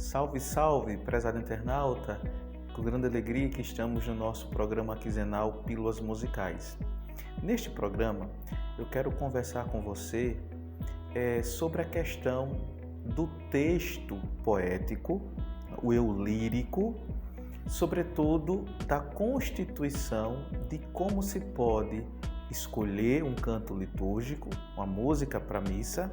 Salve, salve, prezado internauta! Com grande alegria que estamos no nosso programa quinzenal Pílulas Musicais. Neste programa, eu quero conversar com você sobre a questão do texto poético, o eu lírico, sobretudo da constituição de como se pode escolher um canto litúrgico, uma música para missa,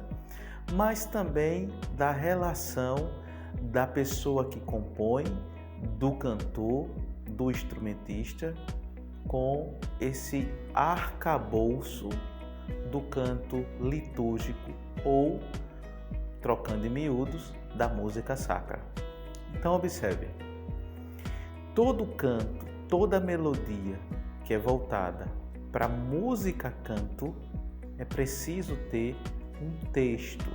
mas também da relação da pessoa que compõe, do cantor, do instrumentista, com esse arcabouço do canto litúrgico ou, trocando em miúdos, da música sacra. Então observe, todo canto, toda melodia que é voltada para música-canto é preciso ter um texto.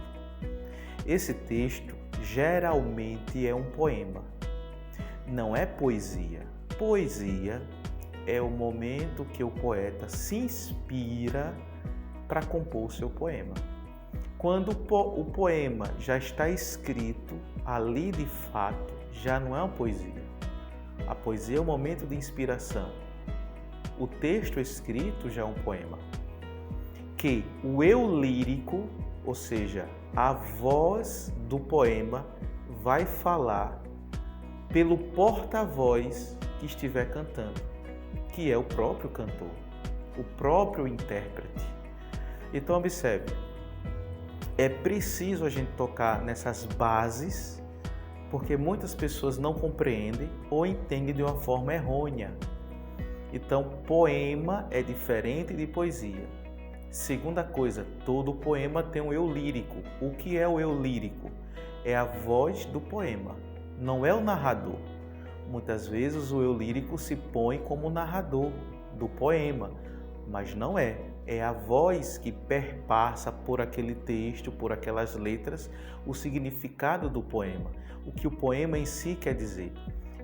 Esse texto geralmente é um poema, não é poesia. Poesia é o momento que o poeta se inspira para compor o seu poema. Quando o poema já está escrito, ali de fato já não é uma poesia. A poesia é o momento de inspiração. O texto escrito já é um poema. Que o eu lírico, ou seja, a voz do poema vai falar pelo porta-voz que estiver cantando, que é o próprio cantor, o próprio intérprete. Então observe, é preciso a gente tocar nessas bases, porque muitas pessoas não compreendem ou entendem de uma forma errônea. Então, poema é diferente de poesia. Segunda coisa, todo poema tem um eu lírico. O que é o eu lírico? É a voz do poema, não é o narrador. Muitas vezes o eu lírico se põe como narrador do poema, mas não é. É a voz que perpassa por aquele texto, por aquelas letras, o significado do poema, o que o poema em si quer dizer.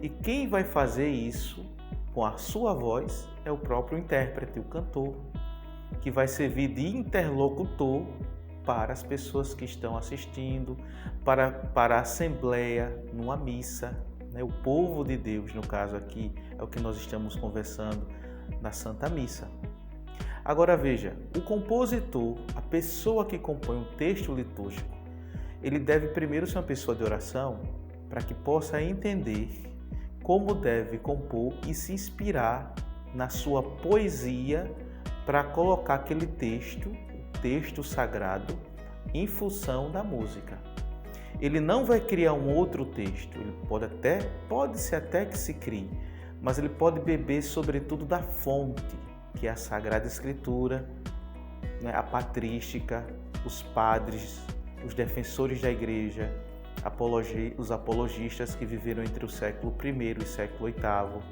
E quem vai fazer isso com a sua voz é o próprio intérprete, o cantor, que vai servir de interlocutor para as pessoas que estão assistindo, para a assembleia, numa missa, né? O povo de Deus, no caso aqui, é o que nós estamos conversando na Santa Missa. Agora veja, o compositor, a pessoa que compõe um texto litúrgico, ele deve primeiro ser uma pessoa de oração para que possa entender como deve compor e se inspirar na sua poesia para colocar aquele texto, o texto sagrado, em função da música. Ele não vai criar um outro texto, ele pode ser até que se crie, mas ele pode beber sobretudo da fonte, que é a Sagrada Escritura, né, a patrística, os padres, os defensores da igreja, os apologistas que viveram entre o século I e o século VIII,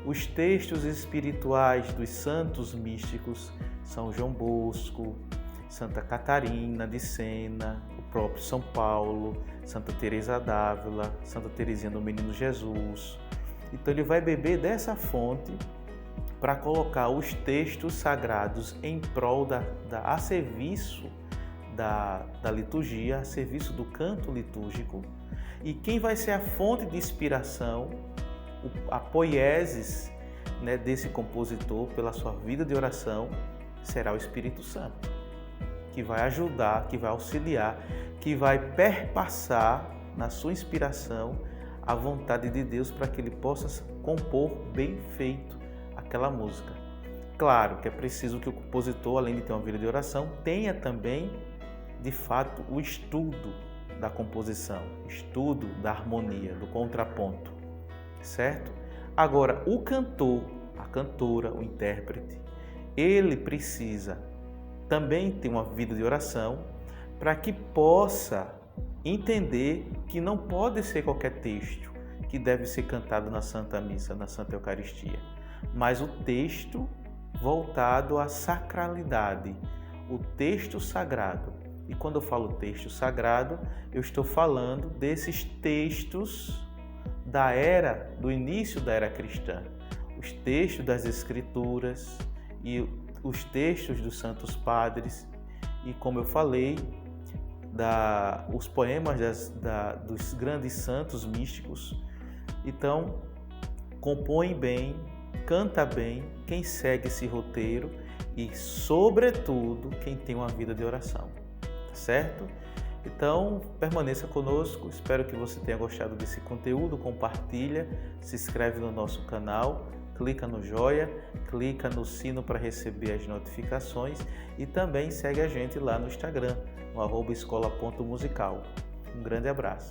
os textos espirituais dos santos místicos, São João Bosco, Santa Catarina de Sena, o próprio São Paulo, Santa Teresa d'Ávila, Santa Teresinha do Menino Jesus. Então ele vai beber dessa fonte para colocar os textos sagrados em prol a serviço da liturgia, a serviço do canto litúrgico. E quem vai ser a fonte de inspiração, a poiesis, né, desse compositor pela sua vida de oração, será o Espírito Santo, que vai ajudar, que vai auxiliar, que vai perpassar na sua inspiração a vontade de Deus para que ele possa compor bem feito aquela música. Claro que é preciso que o compositor, além de ter uma vida de oração, tenha também, de fato, o estudo da composição, estudo da harmonia, do contraponto, certo? Agora, o cantor, a cantora, o intérprete, ele precisa também ter uma vida de oração para que possa entender que não pode ser qualquer texto que deve ser cantado na Santa Missa, na Santa Eucaristia, mas o texto voltado à sacralidade, o texto sagrado. E quando eu falo texto sagrado, eu estou falando desses textos do início da era cristã, os textos das Escrituras e os textos dos santos padres. E como eu falei, os poemas dos grandes santos místicos. Então, compõe bem, canta bem quem segue esse roteiro e, sobretudo, quem tem uma vida de oração, tá certo? Então, permaneça conosco, espero que você tenha gostado desse conteúdo, compartilha, se inscreve no nosso canal, clica no joia, clica no sino para receber as notificações e também segue a gente lá no Instagram, no @escola.musical. Um grande abraço.